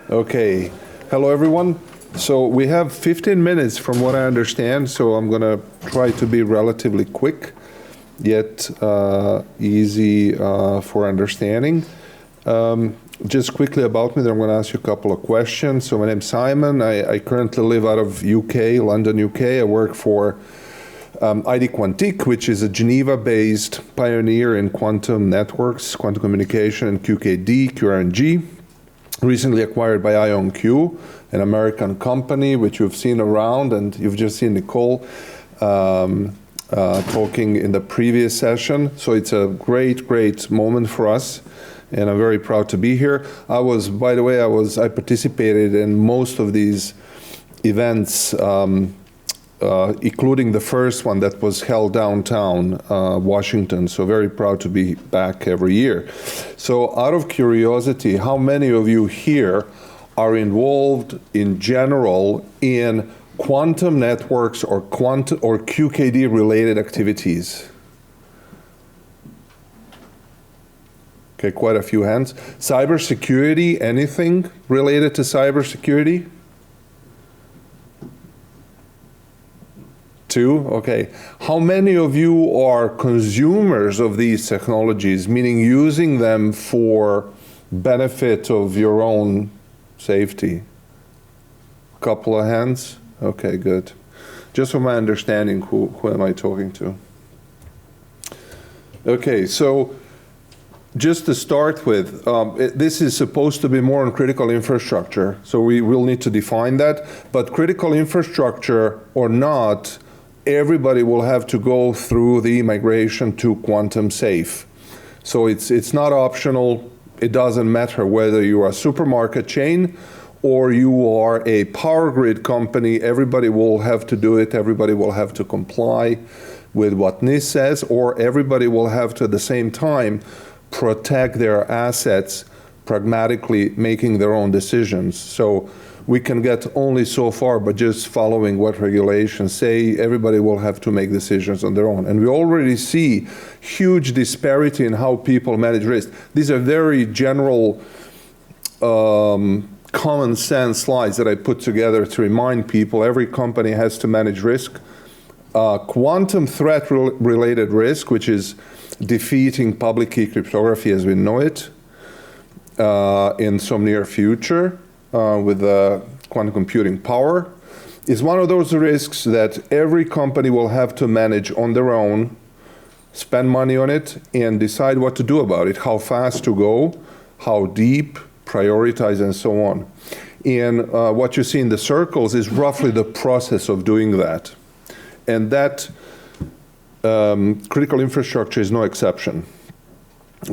Okay. Hello, everyone. So we have 15 minutes from what I understand, so I'm going to try to be relatively quick, yet easy for understanding. Just quickly about me, then I'm going to ask you a couple of questions. So my name's Simon. I currently live out of UK, London, UK. I work for ID Quantique, which is a Geneva-based pioneer in quantum networks, quantum communication, and QKD, QRNG. Recently acquired by IonQ, an American company, which you've seen around, and you've just seen Nicole talking in the previous session. So it's a great, great moment for us, and I'm very proud to be here. By the way, I participated in most of these events, including the first one that was held downtown Washington, so very proud to be back every year. So out of curiosity, how many of you here are involved in general in quantum networks or QKD related activities? Okay, quite a few hands. Cybersecurity, anything related to cybersecurity? Two? Okay. How many of you are consumers of these technologies, meaning using them for benefit of your own safety? A couple of hands? Okay, good. Just for my understanding, who am I talking to? Okay, so just to start with, this is supposed to be more on critical infrastructure, so we will need to define that. But critical infrastructure or not, everybody will have to go through the migration to quantum safe. So it's not optional. It doesn't matter whether you are a supermarket chain or you are a power grid company. Everybody will have to do it. Everybody will have to comply with what NIST says, or everybody will have to, at the same time, protect their assets, pragmatically making their own decisions. So we can get only so far, but just following what regulations say, everybody will have to make decisions on their own. And we already see huge disparity in how people manage risk. These are very general, common sense slides that I put together to remind people every company has to manage risk. Quantum threat related risk, which is defeating public key cryptography as we know it in some near future, with quantum computing power, is one of those risks that every company will have to manage on their own, spend money on it, and decide what to do about it, how fast to go, how deep, prioritize, and so on. And what you see in the circles is roughly the process of doing that. And that critical infrastructure is no exception.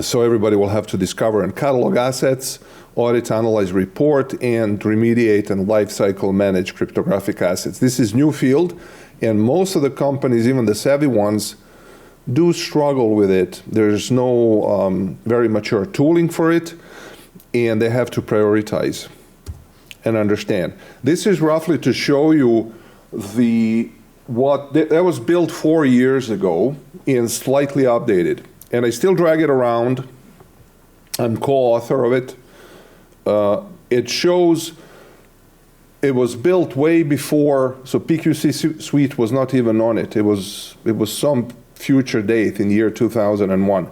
So everybody will have to discover and catalog assets, audit, analyze, report, and remediate and lifecycle manage cryptographic assets. This is new field, and most of the companies, even the savvy ones, do struggle with it. There's no very mature tooling for it, and they have to prioritize and understand. This is roughly to show you that was built 4 years ago and slightly updated. And I still drag it around. I'm co-author of it. It shows it was built way before, so PQC suite was not even on it. It was some future date in year 2021.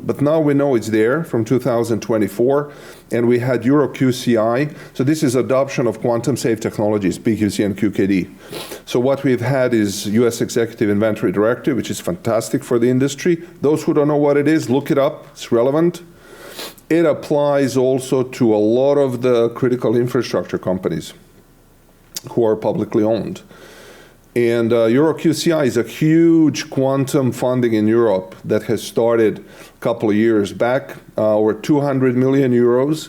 But now we know it's there from 2024, and we had Euro QCI. So this is adoption of quantum safe technologies, PQC and QKD. So what we've had is US Executive Inventory Directive, which is fantastic for the industry. Those who don't know what it is, look it up, it's relevant. It applies also to a lot of the critical infrastructure companies who are publicly owned. And EuroQCI is a huge quantum funding in Europe that has started a couple of years back. Over 200 million euros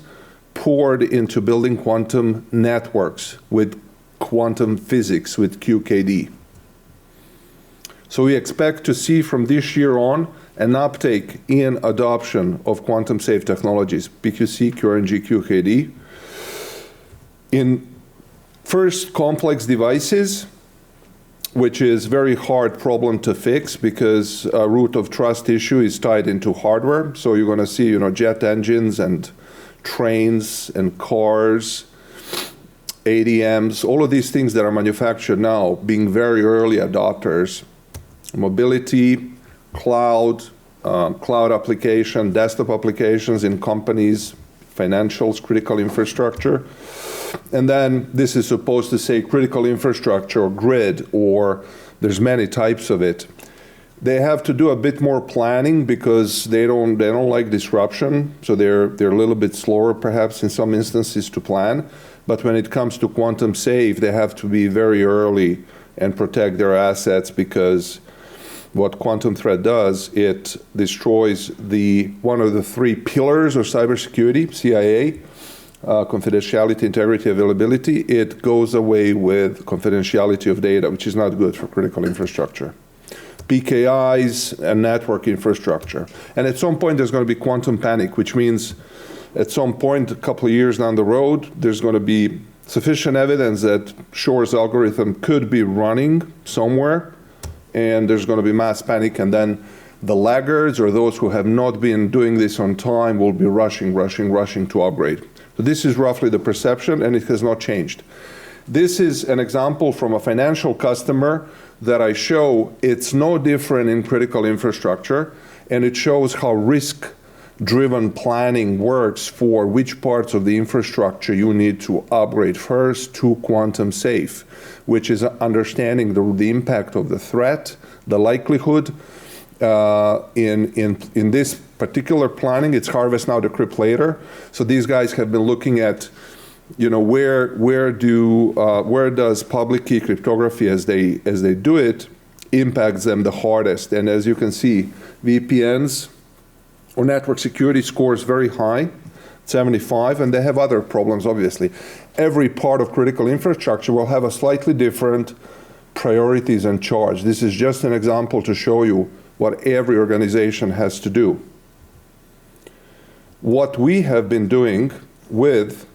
poured into building quantum networks with quantum physics, with QKD. So we expect to see from this year on an uptake in adoption of quantum safe technologies, PQC, QRNG, QKD, in first complex devices, which is very hard problem to fix because a root of trust issue is tied into hardware. So you're going to see, jet engines and trains and cars, ADMs, all of these things that are manufactured now being very early adopters. Mobility, cloud, cloud application, desktop applications in companies, financials, critical infrastructure. And then this is supposed to say critical infrastructure or grid, or there's many types of it. They have to do a bit more planning because they don't like disruption, so they're a little bit slower perhaps in some instances to plan. But when it comes to quantum safe, they have to be very early and protect their assets, because what quantum threat does, it destroys one of the three pillars of cybersecurity, CIA, confidentiality, integrity, availability. It goes away with confidentiality of data, which is not good for critical infrastructure. PKIs and network infrastructure. And at some point, there's going to be quantum panic, which means at some point, a couple of years down the road, there's going to be sufficient evidence that Shor's algorithm could be running somewhere, and there's going to be mass panic, and then the laggards or those who have not been doing this on time will be rushing to upgrade. So this is roughly the perception, and it has not changed. This is an example from a financial customer that I show. It's no different in critical infrastructure, and it shows how risk-driven planning works for which parts of the infrastructure you need to upgrade first to quantum safe, which is understanding the impact of the threat, the likelihood. In this particular planning, it's harvest now, decrypt later. So these guys have been looking at, where does public key cryptography as they do it impacts them the hardest. And as you can see, VPNs or network security scores very high, 75, and they have other problems, obviously. Every part of critical infrastructure will have a slightly different priorities and charge. This is just an example to show you what every organization has to do. What we have been doing with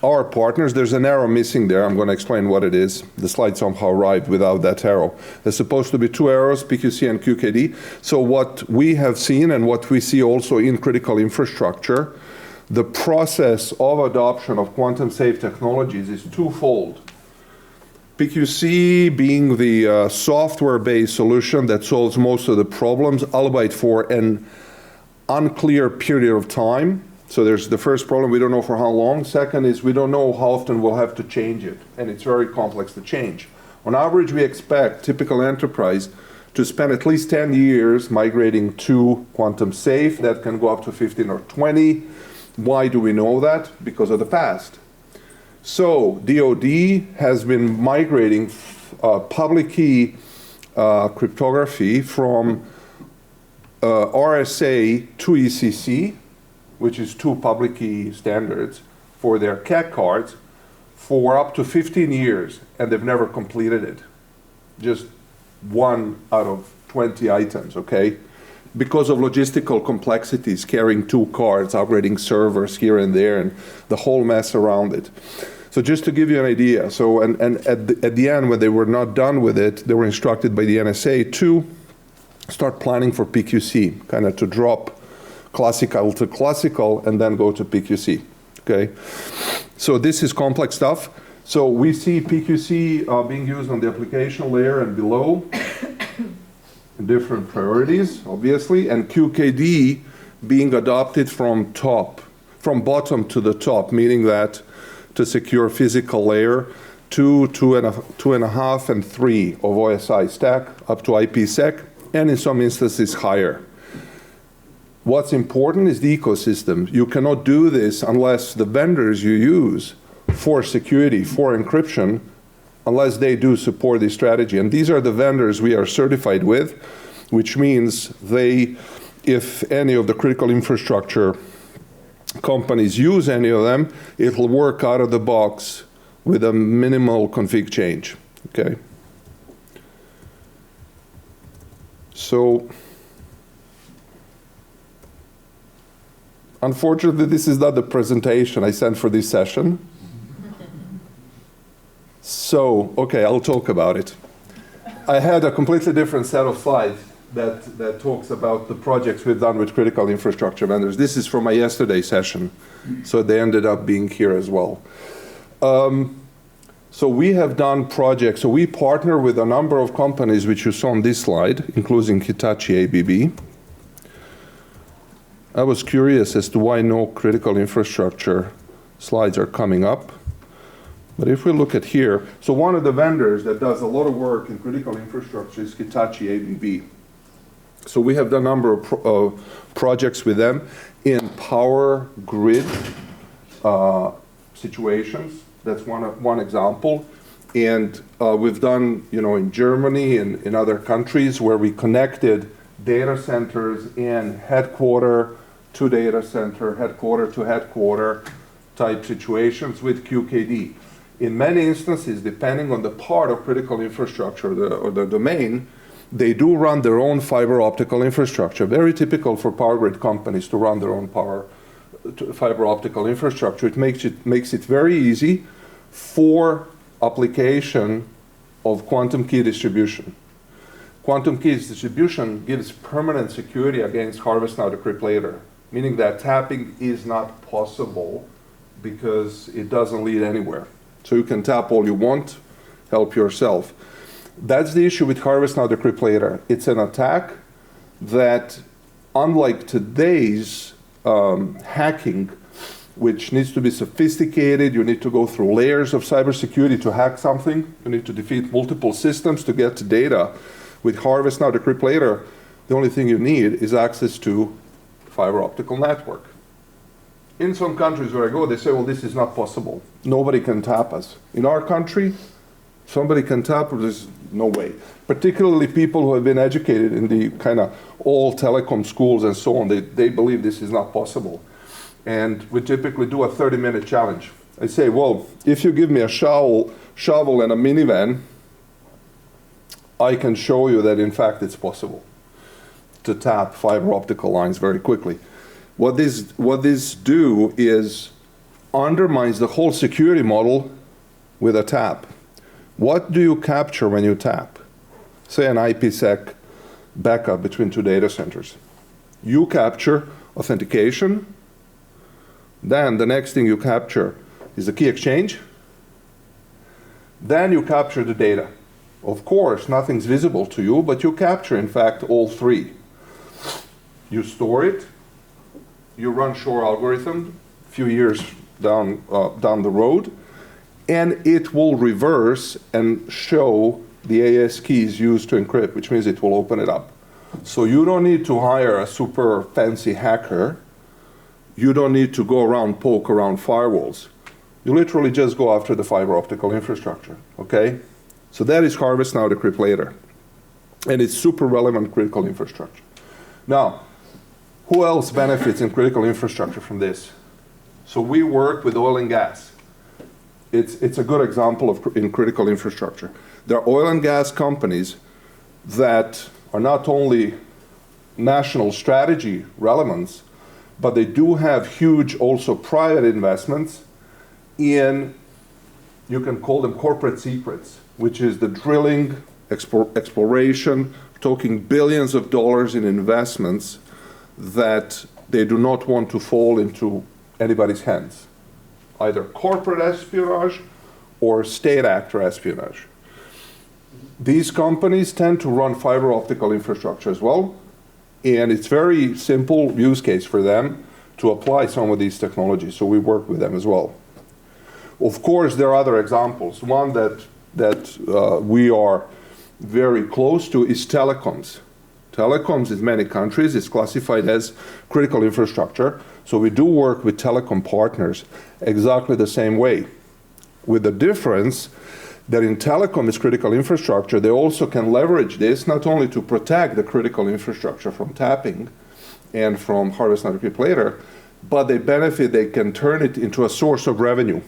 our partners, there's an arrow missing there. I'm going to explain what it is. The slide somehow arrived without that arrow. There's supposed to be two arrows, PQC and QKD. So what we have seen and what we see also in critical infrastructure, the process of adoption of quantum safe technologies is twofold. PQC being the software-based solution that solves most of the problems, albeit for an unclear period of time. So there's the first problem, we don't know for how long. Second is we don't know how often we'll have to change it, and it's very complex to change. On average, we expect typical enterprise to spend at least 10 years migrating to quantum safe. That can go up to 15 or 20. Why do we know that? Because of the past. So DoD has been migrating public key cryptography from RSA to ECC, which is two public key standards for their CAC cards, for up to 15 years, and they've never completed it. Just 1 out of 20 items, okay? Because of logistical complexities, carrying two cards, upgrading servers here and there, and the whole mess around it. So just to give you an idea, so and at the end, when they were not done with it, they were instructed by the NSA to start planning for PQC, kind of to drop classical to classical and then go to PQC, okay? So this is complex stuff. So we see PQC being used on the application layer and below, different priorities, obviously, and QKD being adopted from bottom to the top, meaning that to secure physical layer, 2.5, and 3 of OSI stack up to IPsec, and in some instances higher. What's important is the ecosystem. You cannot do this unless the vendors you use for security, for encryption, unless they do support this strategy. And these are the vendors we are certified with, which means if any of the critical infrastructure companies use any of them, it will work out of the box with a minimal config change, okay? So, unfortunately, this is not the presentation I sent for this session. So, okay, I'll talk about it. I had a completely different set of slides. that talks about the projects we've done with critical infrastructure vendors. This is from my yesterday session, so they ended up being here as well. So we have done projects. So we partner with a number of companies which you saw on this slide, including Hitachi ABB. I was curious as to why no critical infrastructure slides are coming up. But if we look at here, so one of the vendors that does a lot of work in critical infrastructure is Hitachi ABB. So we have done a number of projects with them in power grid situations. That's one example. And we've done, in Germany and in other countries where we connected data centers and headquarter to data center, headquarter to headquarter type situations with QKD. In many instances, depending on the part of critical infrastructure or the domain, they do run their own fiber optical infrastructure. Very typical for power grid companies to run their own fiber optical infrastructure. It makes it very easy for application of quantum key distribution. Quantum key distribution gives permanent security against harvest now, decrypt later, meaning that tapping is not possible because it doesn't lead anywhere. So you can tap all you want, help yourself. That's the issue with harvest now, decrypt later. It's an attack that, unlike today's hacking, which needs to be sophisticated, you need to go through layers of cybersecurity to hack something, you need to defeat multiple systems to get to data. With harvest now, decrypt later, the only thing you need is access to fiber optical network. In some countries where I go, they say, well, this is not possible. Nobody can tap us. In our country, somebody can tap us, there's no way. Particularly people who have been educated in the kind of all telecom schools and so on, they believe this is not possible. And we typically do a 30-minute challenge. I say, well, if you give me a shovel and a minivan, I can show you that in fact it's possible to tap fiber optical lines very quickly. What this do is undermines the whole security model with a tap. What do you capture when you tap? Say an IPsec backup between two data centers. You capture authentication. Then the next thing you capture is the key exchange. Then you capture the data. Of course, nothing's visible to you, but you capture, in fact, all three. You store it. You run Shor algorithm a few years down the road, and it will reverse and show the AES keys used to encrypt, which means it will open it up. So you don't need to hire a super fancy hacker. You don't need to go around, poke around firewalls. You literally just go after the fiber optical infrastructure, okay? So that is harvest now, decrypt later. And it's super relevant critical infrastructure. Now, who else benefits in critical infrastructure from this? So we work with oil and gas. It's a good example in critical infrastructure. There are oil and gas companies that are not only national strategy relevance, but they do have huge also private investments in, you can call them corporate secrets, which is the drilling, exploration, talking billions of dollars in investments that they do not want to fall into anybody's hands, either corporate espionage or state actor espionage. These companies tend to run fiber optical infrastructure as well, and it's very simple use case for them to apply some of these technologies, so we work with them as well. Of course, there are other examples. One that we are very close to is telecoms. Telecoms in many countries is classified as critical infrastructure, so we do work with telecom partners exactly the same way, with the difference that in telecom is critical infrastructure, they also can leverage this not only to protect the critical infrastructure from tapping and from harvest now, decrypt later, but they can turn it into a source of revenue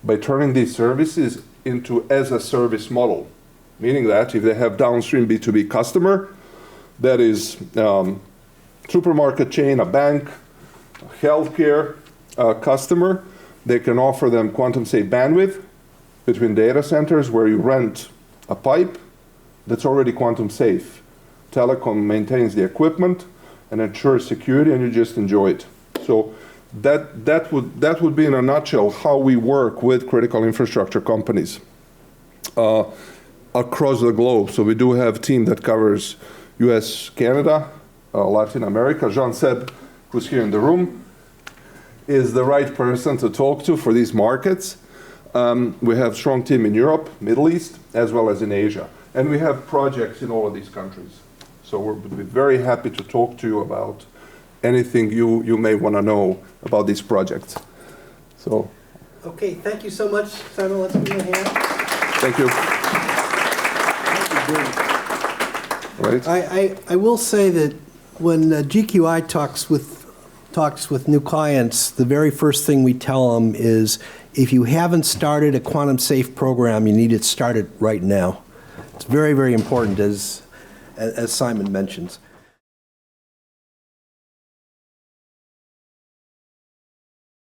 by turning these services into as a service model, meaning that if they have downstream B2B customer, that is supermarket chain, a bank, a healthcare customer, they can offer them quantum safe bandwidth between data centers where you rent a pipe that's already quantum safe. telecom maintains the equipment and ensures security, and you just enjoy it. So that would be in a nutshell how we work with critical infrastructure companies across the globe. So we do have a team that covers US, Canada, Latin America. Jean Seb, who's here in the room, is the right person to talk to for these markets. We have a strong team in Europe, Middle East, as well as in Asia. And we have projects in all of these countries. So we're very happy to talk to you about anything you may want to know about these projects. So. Okay, thank you so much, Simon. Let's give him a hand. Thank you. Right. I will say that when GQI talks with new clients, the very first thing we tell them is, if you haven't started a quantum safe program, you need it started right now. It's very, very important, as Simon mentions.